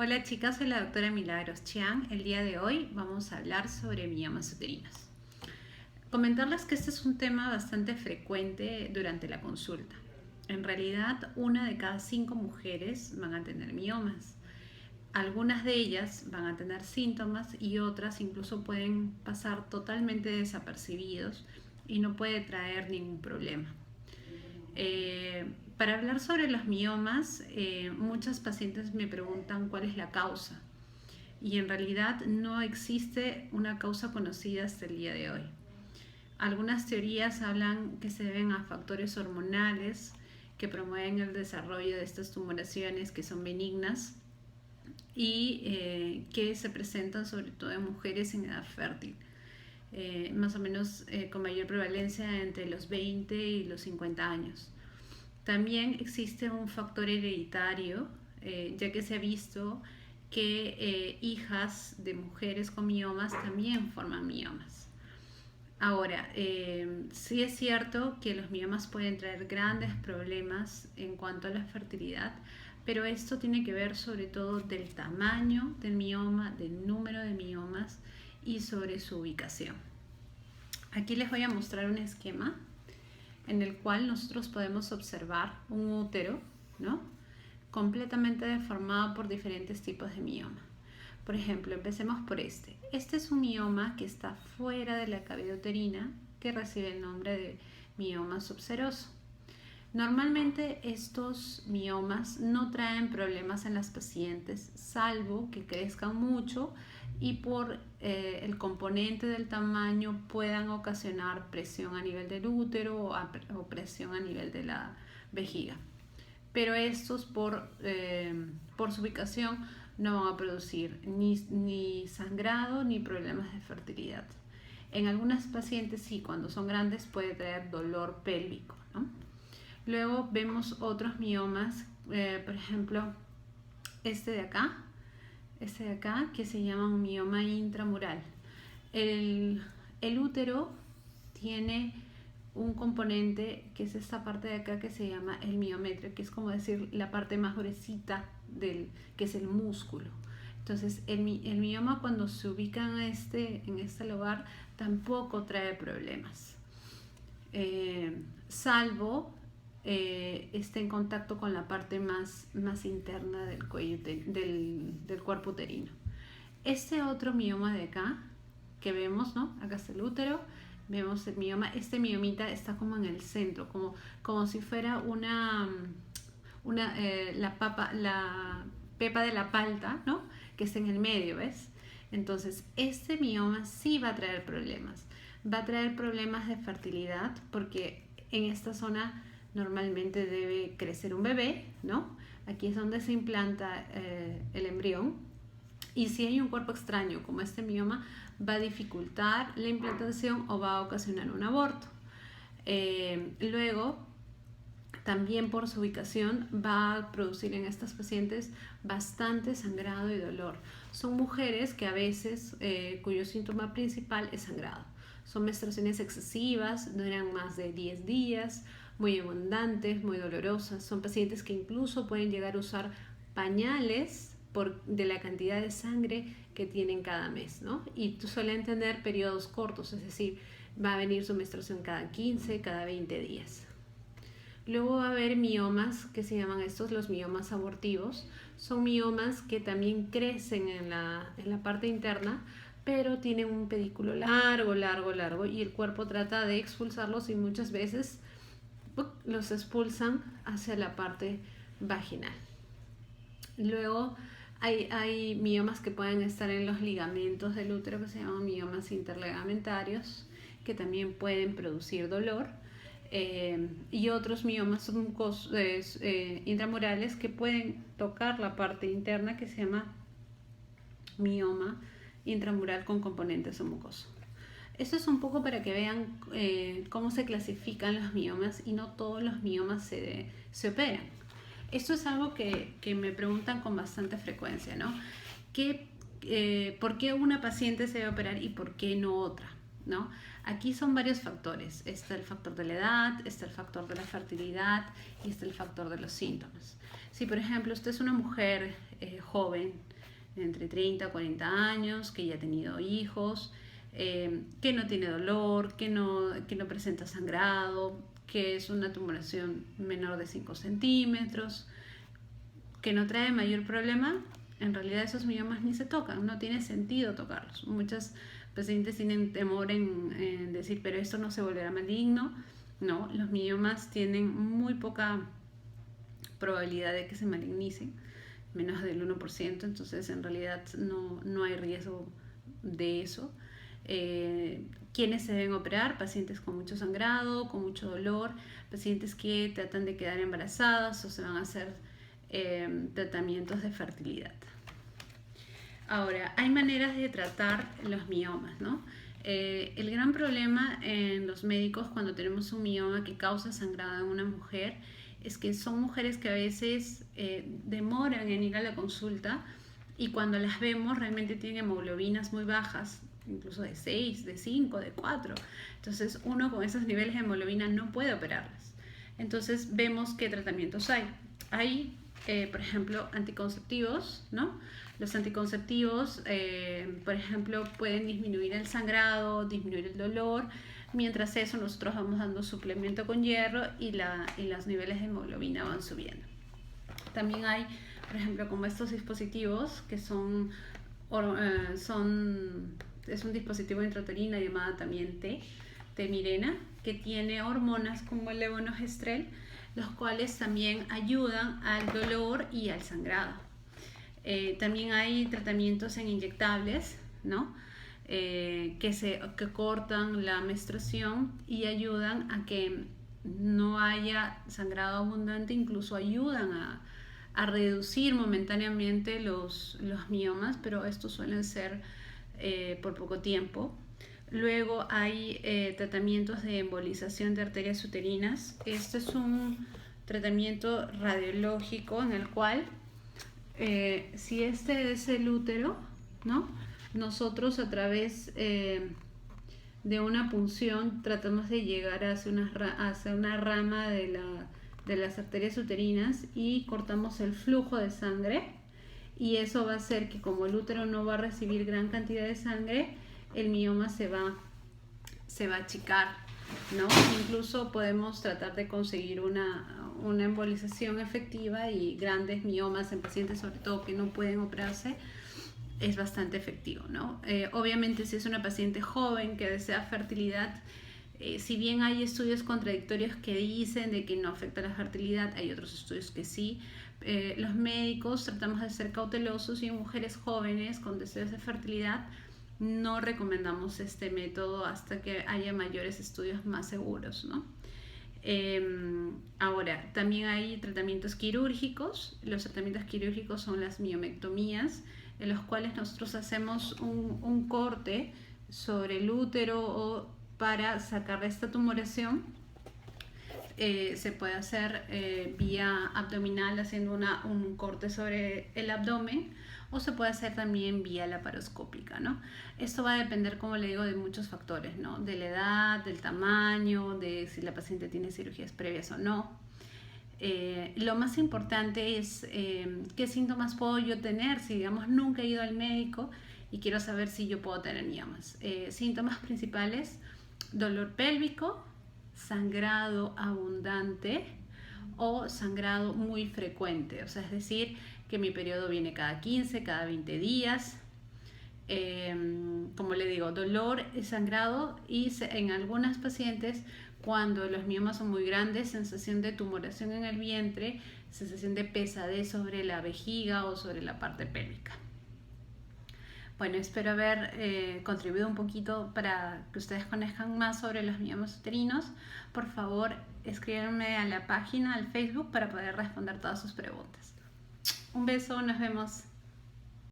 Hola chicas, soy la doctora Milagros Chiang. El día de hoy vamos a hablar sobre miomas uterinos. Comentarles que este es un tema bastante frecuente durante la consulta. En realidad, 1 de cada 5 mujeres van a tener miomas. Algunas de ellas van a tener síntomas y otras incluso pueden pasar totalmente desapercibidos y no puede traer ningún problema. Para hablar sobre los miomas, muchas pacientes me preguntan cuál es la causa y en realidad no existe una causa conocida hasta el día de hoy. Algunas teorías hablan que se deben a factores hormonales que promueven el desarrollo de estas tumoraciones que son benignas y que se presentan sobre todo en mujeres en edad fértil, más o menos con mayor prevalencia entre los 20 y los 50 años. También existe un factor hereditario, ya que se ha visto que hijas de mujeres con miomas también forman miomas. Ahora, sí es cierto que los miomas pueden traer grandes problemas en cuanto a la fertilidad, pero esto tiene que ver sobre todo del tamaño del mioma, del número de miomas y sobre su ubicación. Aquí les voy a mostrar un esquema en el cual nosotros podemos observar un útero, ¿no?, completamente deformado por diferentes tipos de mioma. Por ejemplo, empecemos por este. Este es un mioma que está fuera de la cavidad uterina, que recibe el nombre de mioma subseroso. Normalmente estos miomas no traen problemas en las pacientes, salvo que crezcan mucho y por el componente del tamaño puedan ocasionar presión a nivel del útero o presión a nivel de la vejiga. Pero estos por su ubicación no van a producir ni sangrado ni problemas de fertilidad. En algunas pacientes sí, cuando son grandes puede traer dolor pélvico, ¿no? Luego vemos otros miomas, por ejemplo este de acá, que se llama un mioma intramural. El útero tiene un componente que es esta parte de acá que se llama el miometrio, que es como decir la parte más gruesita que es el músculo. Entonces el mioma, cuando se ubica en este lugar, tampoco trae problemas, salvo esté en contacto con la parte más interna del cuello del cuerpo uterino. Este otro mioma de acá que vemos, ¿no?, acá está el útero, vemos el mioma. Este miomita está como en el centro, como si fuera la pepa de la palta, ¿no?, que está en el medio, ¿ves? Entonces este mioma sí va a traer problemas. Va a traer problemas de fertilidad porque en esta zona normalmente debe crecer un bebé, ¿no? Aquí es donde se implanta el embrión. Y si hay un cuerpo extraño como este mioma, va a dificultar la implantación o va a ocasionar un aborto. Luego, también por su ubicación, va a producir en estas pacientes bastante sangrado y dolor. Son mujeres que a veces, cuyo síntoma principal es sangrado. Son menstruaciones excesivas, duran más de 10 días, muy abundantes, muy dolorosas. Son pacientes que incluso pueden llegar a usar pañales de la cantidad de sangre que tienen cada mes, ¿no? Y suelen tener periodos cortos, es decir, va a venir su menstruación cada 15, cada 20 días. Luego va a haber miomas que se llaman los miomas abortivos. Son miomas que también crecen en la parte interna, pero tienen un pedículo largo y el cuerpo trata de expulsarlos y muchas veces los expulsan hacia la parte vaginal. Luego hay miomas que pueden estar en los ligamentos del útero, que se llaman miomas interligamentarios, que también pueden producir dolor. Y otros miomas intramurales que pueden tocar la parte interna, que se llama mioma intramural con componente mucoso. Esto es un poco para que vean cómo se clasifican los miomas, y no todos los miomas se operan. Esto es algo que me preguntan con bastante frecuencia, ¿no? ¿Por qué una paciente se debe operar y por qué no otra, ¿no? Aquí son varios factores. Está el factor de la edad, está el factor de la fertilidad y está el factor de los síntomas. Si por ejemplo usted es una mujer joven entre 30 a 40 años, que ya ha tenido hijos, que no tiene dolor, que no presenta sangrado, que es una tumoración menor de 5 centímetros, que no trae mayor problema. En realidad esos miomas ni se tocan, no tiene sentido tocarlos. Muchas pacientes tienen temor en decir, pero esto no se volverá maligno. No, los miomas tienen muy poca probabilidad de que se malignicen, menos del 1%, entonces en realidad no hay riesgo de eso. ¿Quiénes se deben operar? Pacientes con mucho sangrado, con mucho dolor, pacientes que tratan de quedar embarazadas o se van a hacer tratamientos de fertilidad. Ahora, hay maneras de tratar los miomas, ¿no? El gran problema en los médicos cuando tenemos un mioma que causa sangrado en una mujer es que son mujeres que a veces demoran en ir a la consulta y cuando las vemos realmente tienen hemoglobinas muy bajas, incluso de 6, de 5, de 4. Entonces uno con esos niveles de hemoglobina no puede operarlas. Entonces vemos qué tratamientos hay. Hay, por ejemplo, anticonceptivos, ¿no? Los anticonceptivos, por ejemplo, pueden disminuir el sangrado, disminuir el dolor. Mientras eso, nosotros vamos dando suplemento con hierro y los niveles de hemoglobina van subiendo. También hay, por ejemplo, como estos dispositivos que es un dispositivo intrauterino llamado también Mirena, que tiene hormonas como el levonorgestrel, los cuales también ayudan al dolor y al sangrado. También hay tratamientos en inyectables, ¿no? Que cortan la menstruación y ayudan a que no haya sangrado abundante, incluso ayudan a reducir momentáneamente los miomas, pero estos suelen ser por poco tiempo. Luego hay tratamientos de embolización de arterias uterinas. Este es un tratamiento radiológico en el cual si este es el útero, ¿no? Nosotros a través de una punción tratamos de llegar hacia una rama de las arterias uterinas y cortamos el flujo de sangre, y eso va a hacer que como el útero no va a recibir gran cantidad de sangre, el mioma se va a achicar, ¿no? Incluso podemos tratar de conseguir una embolización efectiva, y grandes miomas en pacientes sobre todo que no pueden operarse es bastante efectivo, ¿no? Obviamente si es una paciente joven que desea fertilidad, si bien hay estudios contradictorios que dicen de que no afecta la fertilidad, hay otros estudios que sí. Los médicos tratamos de ser cautelosos, y en mujeres jóvenes con deseos de fertilidad no recomendamos este método hasta que haya mayores estudios más seguros, ¿no? Ahora, también hay tratamientos quirúrgicos. Los tratamientos quirúrgicos son las miomectomías, en los cuales nosotros hacemos un corte sobre el útero para sacar esta tumoración. Se puede hacer vía abdominal haciendo un corte sobre el abdomen, o se puede hacer también vía laparoscópica, ¿no? Esto va a depender, como le digo, de muchos factores, ¿no? De la edad, del tamaño, de si la paciente tiene cirugías previas o no. Lo más importante es qué síntomas puedo yo tener si, digamos, nunca he ido al médico y quiero saber si yo puedo tener miomas. Síntomas principales: dolor pélvico, sangrado abundante o sangrado muy frecuente, o sea, es decir, que mi periodo viene cada 15, cada 20 días. Como le digo, dolor, sangrado, y en algunas pacientes, cuando los miomas son muy grandes, sensación de tumoración en el vientre, sensación de pesadez sobre la vejiga o sobre la parte pélvica. Bueno, espero haber contribuido un poquito para que ustedes conozcan más sobre los miomas uterinos. Por favor, escríbanme a la página, al Facebook, para poder responder todas sus preguntas. Un beso, nos vemos.